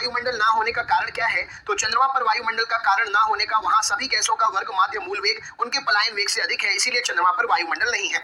वायुमंडल ना होने का कारण क्या है? तो चंद्रमा पर वायुमंडल का कारण ना होने का वहां सभी गैसों का वर्ग माध्य मूल वेग उनके पलायन वेग से अधिक है, इसीलिए चंद्रमा पर वायुमंडल नहीं है।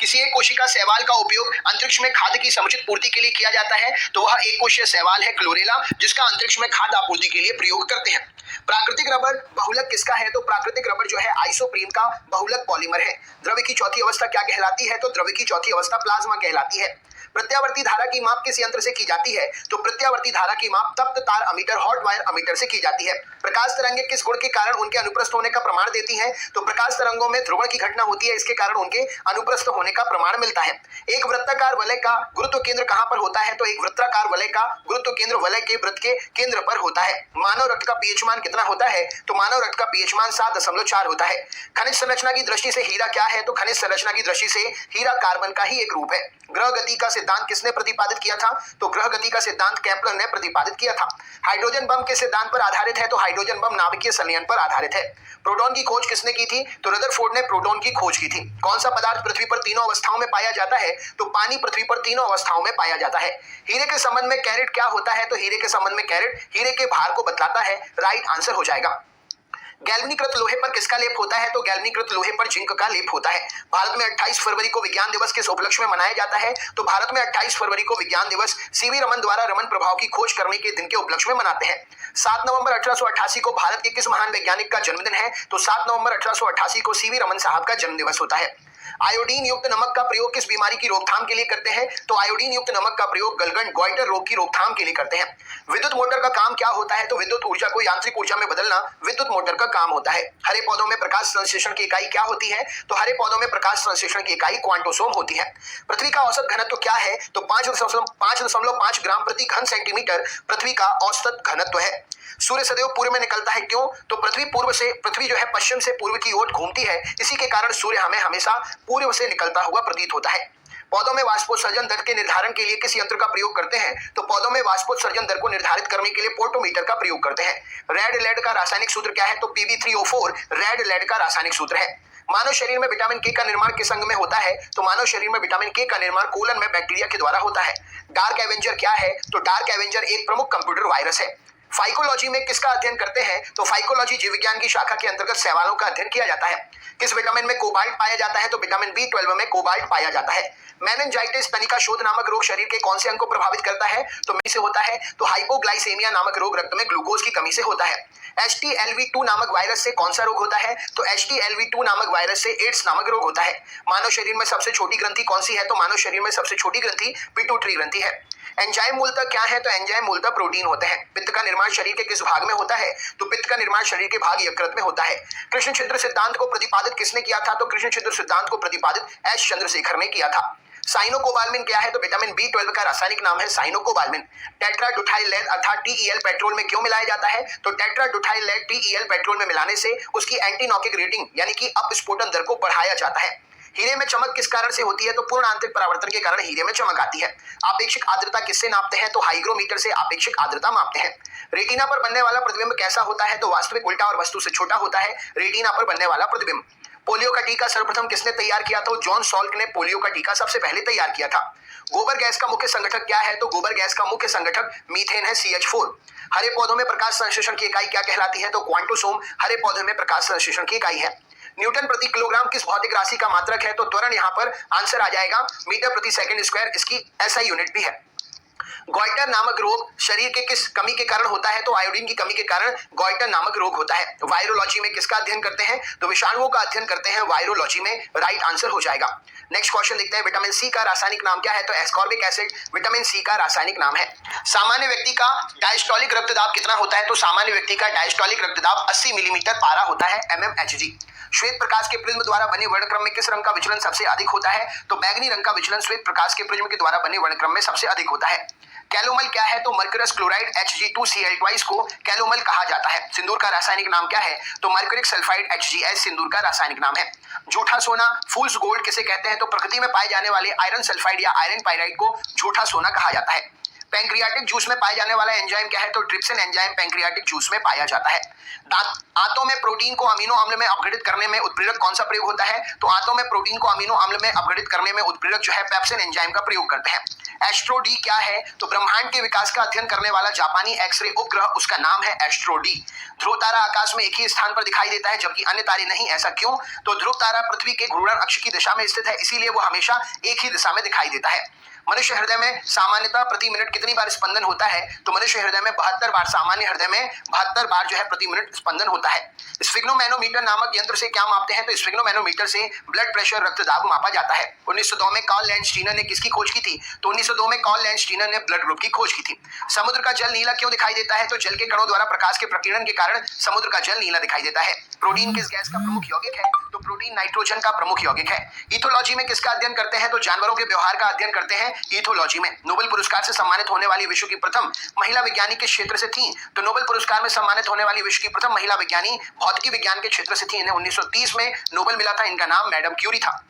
किसी एक कोशिका शैवाल का उपयोग अंतरिक्ष में खाद्य की समुचित पूर्ति के लिए किया जाता है, तो वह एक कोशीय शैवाल है क्लोरेला, जिसका अंतरिक्ष में खाद्य आपूर्ति के लिए प्रयोग करते हैं। प्राकृतिक रबर बहुलक किसका है? तो प्राकृतिक रबर जो है आइसोप्रीन का बहुलक पॉलीमर है। द्रव्य की चौथी अवस्था क्या कहलाती है? तो द्रव्य की चौथी अवस्था प्लाज्मा कहलाती है। प्रत्यावर्ती धारा की माप किस यंत्र से की जाती है? तो प्रत्यावर्ती धारा की माप तप्त तार अमीटर हॉट वायर अमीटर से की जाती है। प्रकाश तरंगें किस गुण के कारण उनके अनुप्रस्थ होने का प्रमाण देती हैं? तो प्रकाश तरंगों में ध्रुवण की घटना होती है, इसके कारण उनके अनुप्रस्थ होने का प्रमाण मिलता है। एक वृत्ताकार वलय का गुरुत्व केंद्र कहां पर होता है? तो एक वृत्ताकार वलय का गुरुत्व केंद्र वलय के वृत्त के केंद्र पर होता है। मानव रक्त का पीएच मान कितना होता है? तो मानव रक्त का पीएच मान 7.4 होता है। खनिज संरचना की दृष्टि से हीरा क्या है? तो खनिज संरचना की दृष्टि से हीरा कार्बन का ही एक रूप है। ग्रह गति का सिद्धांत किसने प्रतिपादित किया था? तो ग्रह गति का सिद्धांत केपलर ने प्रतिपादित किया था। हाइड्रोजन बम किस सिद्धांत पर आधारित है? तो हाइड्रोजन बम नाभिकीय संलयन पर आधारित है। प्रोटॉन की खोज किसने की थी? तो रदरफोर्ड ने प्रोटॉन की खोज की थी। कौन सा पदार्थ पृथ्वी पर तीनों अवस्थाओं में पाया जाता है? तो पानी पृथ्वी पर तीनों अवस्थाओं में पाया जाता है। हीरे के संबंध में कैरेट क्या होता है? तो हीरे के संबंध में कैरेट हीरे के भार को बतलाता है। राइट आंसर हो जाएगा। गैल्वनीकृत लोहे पर किसका लेप होता है? तो गैल्वनीकृत लोहे पर जिंक का लेप होता है। भारत में 28 फरवरी को विज्ञान दिवस किस उपलक्ष्य में मनाया जाता है? तो भारत में 28 फरवरी को विज्ञान दिवस सीवी रमन द्वारा रमन प्रभाव की खोज करने के दिन के उपलक्ष्य में मनाते हैं। 7 नवंबर 1888 को भारत के किस महान वैज्ञानिक का जन्मदिन है? तो 7 नवंबर 1888 को सीवी रमन साहब का जन्म दिवस होता है। आयोडीन युक्त नमक का प्रयोग किस बीमारी की रोकथाम के लिए करते हैं? तो आयोडीन युक्त नमक का प्रयोग गलगंड गॉइटर रोग की रोकथाम के लिए करते हैं। विद्युत मोटर का काम क्या होता है? तो विद्युत ऊर्जा को यांत्रिक ऊर्जा में बदलना विद्युत मोटर का काम होता है। हरे पौधों में प्रकाश संश्लेषण की इकाई क्या होती है? तो हरे पौधों में प्रकाश संश्लेषण की इकाई क्वांटोसोम होती है। पृथ्वी का औसत घनत्व क्या है? तो 5.5 ग्राम प्रति घन सेंटीमीटर पृथ्वी का औसत घनत्व है। सूर्य सदैव पूर्व में निकलता है, क्यों? तो पृथ्वी जो है पश्चिम से पूर्व की ओर घूमती है, इसी के कारण सूर्य हमें हमेशा पूर्व से निकलता हुआ प्रतीत होता है। पौधों में वाष्पोत्सर्जन दर के निर्धारण के लिए किस यंत्र का प्रयोग करते हैं? तो पौधों में वाष्पोत्सर्जन दर को निर्धारित करने के लिए पोर्टोमीटर का प्रयोग करते हैं। रेड लेड का रासायनिक सूत्र क्या है? तो Pb3O4 रेड लेड का रासायनिक सूत्र है। मानव शरीर में विटामिन के का निर्माण किस अंग में होता है? तो मानव शरीर में विटामिन के का निर्माण कोलन में बैक्टीरिया के द्वारा होता है। डार्क एवेंजर क्या है? तो डार्क एवेंजर एक प्रमुख कंप्यूटर वायरस है। फाइकोलॉजी में किसका अध्ययन करते हैं? तो फाइकोलॉजी जीव विज्ञान की शाखा के अंतर्गत शैवालों का अध्ययन किया जाता है। किस विटामिन में कोबाल्ट पाया जाता है? तो विटामिन B12 में कोबाल्ट पाया जाता है। मेनिंजाइटिस तनिका शोथ नामक रोग शरीर के कौन से अंग को प्रभावित करता है? तो में से होता है। तो हाइपोग्लाइसेमिया नामक रोग रक्त में ग्लूकोज की कमी से होता है। HTLV2 नामक वायरस से कौन सा रोग होता है? तो HTLV2 नामक वायरस से एड्स नामक रोग होता है। मानव शरीर में सबसे छोटी ग्रंथि कौन सी है? तो मानव शरीर में सबसे छोटी ग्रंथि पिट्यूटरी ग्रंथि है। एंजाइम मूलतः क्या है? तो एंजाइम मूलतः प्रोटीन होते हैं। पित्त का निर्माण शरीर के किस भाग में होता है? तो पित्त का निर्माण शरीर के भाग यकृत में होता है। कृष्ण छिद्र सिद्धांत को प्रतिपादित किसने किया था? तो कृष्ण छिद्र सिद्धांत को प्रतिपादित एस चंद्रशेखर ने किया था। साइनोकोबाल्मिन क्या है? तो विटामिन B12 का रासायनिक नाम है साइनोकोबाल्मिन। टेट्राडुथाइल लेड अर्थात TEL पेट्रोल में क्यों मिलाया जाता है? तो टेट्राडुथाइल लेड TEL पेट्रोल में मिलाने से उसकी एंटी नॉकिक रेटिंग यानी कि अपस्फोटन दर को बढ़ाया जाता है। हीरे में चमक किस कारण से होती है? तो पूर्ण आंतरिक परावर्तन के कारण हीरे में चमक आती है। आपेक्षिक आर्द्रता किससे नापते हैं? तो हाइग्रोमीटर से आपेक्षिक आर्द्रता मापते हैं। रेटिना पर बनने वाला प्रतिबिंब कैसा होता है? तो वास्तविक उल्टा और वस्तु से छोटा होता है रेटिना पर बनने वाला प्रतिबिंब। पोलियो का टीका सर्वप्रथम किसने तैयार किया था? जॉन सॉल्क ने पोलियो का टीका सबसे पहले तैयार किया था। गोबर गैस का मुख्य संगठक क्या है? तो गोबर गैस का मुख्य संगठक मीथेन है, CH4। हरे पौधों में प्रकाश संश्लेषण की इकाई क्या कहलाती है? तो क्वांटोसोम हरे पौधों में प्रकाश संश्लेषण की इकाई है। न्यूटन प्रति किलोग्राम किस भौतिक राशि का मात्रक है? तो त्वरण यहाँ पर आंसर आ जाएगा मीटर प्रति सेकंड स्क्वायर, इसकी SI यूनिट भी है। गॉइटर नामक रोग शरीर के किस कमी के कारण होता है? तो आयोडीन की कमी के कारण गॉइटर नामक रोग होता है। वायरोलॉजी में किसका अध्ययन करते हैं? तो विषाणुओं का अध्ययन करते हैं वायरोलॉजी में। राइट आंसर हो जाएगा। नेक्स्ट क्वेश्चन देखते हैं। विटामिन सी का रासायनिक नाम क्या है? तो एस्कॉर्बिक एसिड विटामिन सी का रासायनिक नाम है। सामान्य व्यक्ति का डायस्टोलिक रक्तदाब कितना होता है? तो सामान्य व्यक्ति का डायस्टोलिक रक्तदाब 80 मिलीमीटर पारा होता है, mmHg। श्वेत प्रकाश के प्रिज्म द्वारा बने वर्णक्रम में किस रंग का विचलन सबसे अधिक होता है? तो बैगनी रंग का विचलन श्वेत प्रकाश के प्रिज्म के द्वारा बने वर्णक्रम में सबसे अधिक होता है। कैलोमल क्या है? तो मर्करस क्लोराइड Hg2Cl2 को कैलोमल कहा जाता है। सिंदूर का रासायनिक नाम क्या है? तो मर्करिक सल्फाइड HgS सिंदूर का रासायनिक नाम है। झूठा सोना फूल्स गोल्ड किसे कहते हैं? तो प्रकृति में पाए जाने वाले आयरन सल्फाइड या आयरन पाइराइड को झूठा सोना कहा जाता है। पैंक्रियाटिक जूस में पाए जाने वाला एंजाइम क्या है? तो ट्रिप्सिन एंजाइम पैंक्रियाटिक जूस में पाया जाता है। दांतों में प्रोटीन को अमीनो अम्ल में अपघटित करने में उत्प्रेरक कौन सा प्रयोग होता है? तो दांतों में प्रोटीन को अमीनो अम्ल में अपघटित करने में उत्प्रेरक जो है पेप्सिन एंजाइम का प्रयोग करते हैं। एस्ट्रो डी क्या है? तो ब्रह्मांड के विकास का अध्ययन करने वाला जापानी एक्सरे उपग्रह, उसका नाम है एस्ट्रो डी। ध्रुव तारा आकाश में एक ही स्थान पर दिखाई देता है जबकि अन्य तारे नहीं, ऐसा क्यों? तो ध्रुव तारा पृथ्वी के घूर्णन अक्ष की दिशा में स्थित है, इसीलिए वो हमेशा एक ही दिशा में दिखाई देता है। मनुष्य हृदय में सामान्यतः प्रति मिनट कितनी बार स्पंदन होता है? तो मनुष्य हृदय में 72 बार, सामान्य हृदय में 72 बार जो है प्रति मिनट स्पंदन होता है। स्फिग्नोमैनोमीटर नामक यंत्र से क्या मापते हैं? तो स्फिग्नोमैनोमीटर से ब्लड प्रेशर, रक्तदाब मापा जाता है। 1902 में कार्ल लैंडस्टीनर ने किसकी खोज की थी? तो 1902 में कार्ल लैंडस्टीनर ने ब्लड ग्रुप की खोज की थी। समुद्र का जल नीला क्यों दिखाई देता है? तो जल के कणों द्वारा प्रकाश के प्रकीर्णन के कारण समुद्र का जल नीला दिखाई देता है। प्रोटीन किस गैस का प्रमुख यौगिक है? तो प्रोटीन नाइट्रोजन का प्रमुख यौगिक है। इथोलॉजी में किसका अध्ययन करते हैं? तो जानवरों के व्यवहार का अध्ययन करते हैं इथोलॉजी में। नोबेल पुरस्कार से सम्मानित होने वाली विश्व की प्रथम महिला विज्ञानी किस क्षेत्र से थी? तो नोबेल पुरस्कार में सम्मानित होने वाली विश्व की प्रथम महिला विज्ञानी भौतिकी विज्ञान के क्षेत्र से थी। इन्हें 1930 में नोबेल मिला था। इनका नाम मैडम क्यूरी था।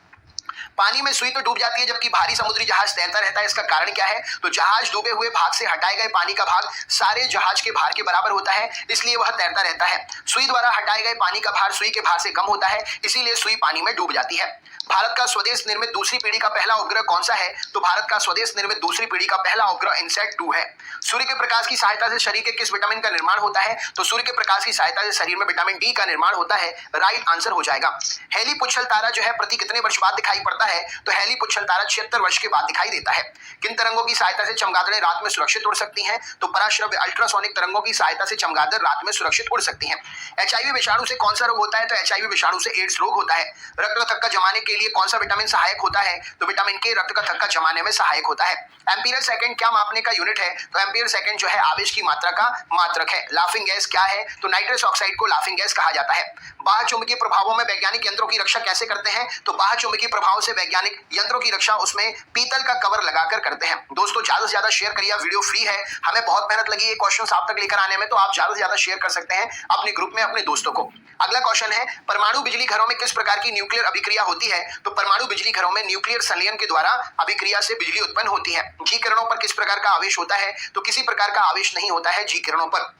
पानी में सुई तो डूब जाती है जबकि भारी समुद्री जहाज तैरता रहता है, इसका कारण क्या है? तो जहाज डूबे हुए भाग से हटाए गए पानी का भाग सारे जहाज के भार के बराबर होता है, इसलिए वह तैरता रहता है। सुई द्वारा हटाए गए पानी का भार सुई के भार से कम होता है, इसीलिए सुई पानी में डूब जाती है। भारत का स्वदेश निर्मित दूसरी पीढ़ी का पहला उपग्रह कौन सा है? तो भारत का स्वदेश निर्मित दूसरी पीढ़ी का पहला उपग्रह इनसैट 2 है। सूर्य के प्रकाश की सहायता से शरीर के किस विटामिन का निर्माण होता है? तो सूर्य के प्रकाश की सहायता से शरीर में विटामिन डी का निर्माण होता है। राइट आंसर हो जाएगा। हेली पुच्छल तारा जो है प्रति कितने वर्ष बाद दिखाई पड़ता है? तो हेली पुच्छल तारा 76 वर्ष के बाद दिखाई देता है। किन तरंगों की सहायता से चमगादड़ें रात में सुरक्षित उड़ सकती हैं? तो पराश्रव्य अल्ट्रासोनिक तरंगों की सहायता से चमगादड़ रात में सुरक्षित उड़ सकती हैं। एचआईवी विषाणु से कौन सा रोग होता है? तो एचआईवी विषाणु से एड्स रोग होता है। रक्त का थक्का जमाने के लिए कौन सा विटामिन सहायक होता है? तो विटामिन के रक्त का थक्का जमाने में सहायक होता है। एम्पीयर सेकंड क्या मापने का यूनिट है? तो एम्पीयर सेकंड जो है आवेश की मात्रा का मात्रक है। लाफिंग गैस क्या है? तो नाइट्रस ऑक्साइड को लाफिंग गैस कहा जाता है। बाह्य चुंबकीय प्रभावों में वैज्ञानिक यंत्रों की रक्षा कैसे करते हैं? तो बाह्य चुंबकीय प्रभाव से वैज्ञानिक यंत्रों की रक्षा उसमें पीतल का कवर लगाकर करते हैं। दोस्तों ज्यादा से ज्यादा शेयर करिए, वीडियो फ्री है, हमें बहुत मेहनत लगी ये क्वेश्चन आप तक लेकर आने में, तो आप ज्यादा से ज्यादा शेयर कर सकते हैं अपने ग्रुप में अपने दोस्तों को। अगला क्वेश्चन है, परमाणु बिजली घरों में किस प्रकार की न्यूक्लियर अभिक्रिया होती है? तो परमाणु बिजली घरों में न्यूक्लियर संलयन के द्वारा अभिक्रिया से बिजली उत्पन्न होती है। जी किरणों पर किस प्रकार का आवेश होता है? तो किसी प्रकार का आवेश नहीं होता है जी किरणों पर।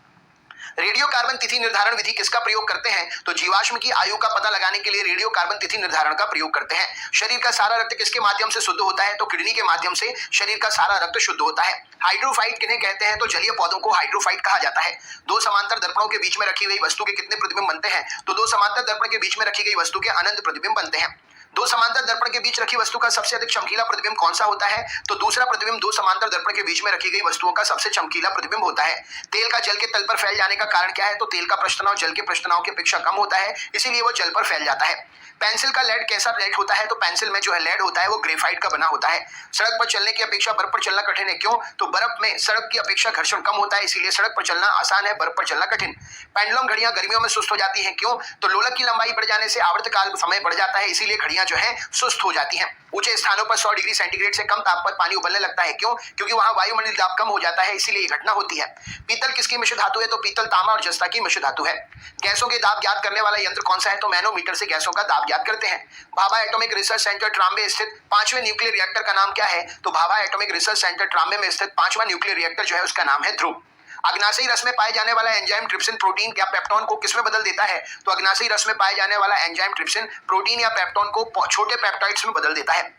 रेडियो कार्बन तिथि निर्धारण विधि किसका प्रयोग करते हैं? तो जीवाश्म की आयु का पता लगाने के लिए रेडियो कार्बन तिथि निर्धारण का प्रयोग करते हैं। शरीर का सारा रक्त किसके माध्यम से शुद्ध होता है? तो किडनी के माध्यम से शरीर का सारा रक्त शुद्ध होता है। हाइड्रोफाइट किन्हें कहते हैं? तो जलीय पौधों को हाइड्रोफाइट कहा जाता है। दो समांतर दर्पणों के बीच में रखी गई वस्तु के कितने प्रतिबिंब बनते हैं? तो दो समांतर दर्पण के बीच में रखी गई वस्तु के अनंत प्रतिबिंब बनते हैं। दो समांतर दर्पण के बीच रखी वस्तु का सबसे अधिक चमकीला प्रतिबिंब कौन सा होता है? तो दूसरा प्रतिबिंब दो समांतर दर्पण के बीच में रखी गई वस्तुओं का सबसे चमकीला प्रतिबिंब होता है। तेल का जल के तल पर फैल जाने का कारण क्या है? तो तेल का पृष्ठतनाव जल के पृष्ठतनाव की अपेक्षा कम होता है, इसीलिए वो जल पर फैल जाता है। पेंसिल का लेड कैसा लेड होता है? तो पेंसिल में जो है लेड होता है वो ग्रेफाइट का बना होता है। सड़क पर चलने की अपेक्षा बर्फ पर चलना कठिन है, क्यों? तो बर्फ में सड़क की अपेक्षा घर्षण कम होता है, इसीलिए सड़क पर चलना आसान है, बर्फ पर चलना कठिन। पेंडुलम घड़ियां गर्मियों में सुस्त हो जाती हैं, क्यों? तो लोलक की लंबाई बढ़ जाने से आवर्तकाल समय बढ़ जाता है, इसीलिए घड़ियां जो है सुस्त हो जाती हैं। ऊंचे स्थानों पर 100 डिग्री सेंटीग्रेड से कम ताप पर पानी उबलने लगता है, क्यों? क्योंकि वहां वायुमंडलीय दाब कम हो जाता है, इसीलिए ये घटना होती है। पीतल किसकी मिश्र धातु है? तो पीतल तांबा और जस्ता की मिश्र धातु है। गैसों के दाब ज्ञात करने वाला यंत्र कौन सा है? तो मैनोमीटर से गैसों का दाब ज्ञात करते हैं। Bhabha atomic research centre Trombay स्थित 5वें न्यूक्लियर रिएक्टर का नाम क्या है? तो Bhabha atomic research centre Trombay में स्थित 5वां न्यूक्लियर रिएक्टर जो है उसका नाम है ध्रुव। अग्नाशयी रस में पाए जाने वाला एंजाइम ट्रिप्सिन प्रोटीन या पेप्टोन को किसमें बदल देता है? तो अग्नाशयी रस में पाए जाने वाला एंजाइम ट्रिप्सिन प्रोटीन या पेप्टोन को छोटे पेप्टाइड्स में बदल देता है।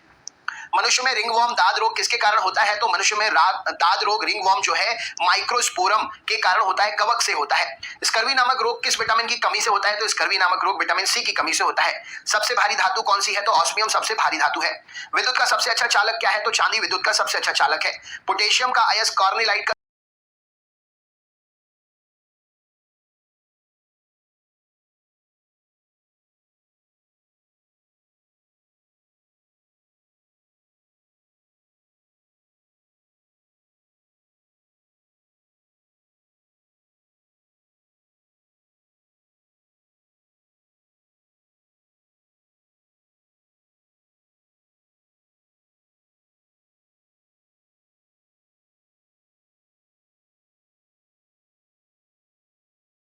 मनुष्य में रिंगवॉर्म दाद रोग किसके कारण होता है? तो मनुष्य में दाद रोग रिंगवॉर्म जो है माइक्रोस्पोरम के कारण होता है, कवक से होता है। स्कर्वी नामक रोग किस विटामिन की कमी से होता है? तो स्कर्वी नामक रोग विटामिन सी की कमी से होता है। सबसे भारी धातु कौन सी है? तो ऑस्मियम सबसे भारी धातु है। विद्युत का सबसे अच्छा चालक क्या है? तो चांदी विद्युत का सबसे अच्छा चालक है। पोटेशियम का अयस्क कार्निलाइट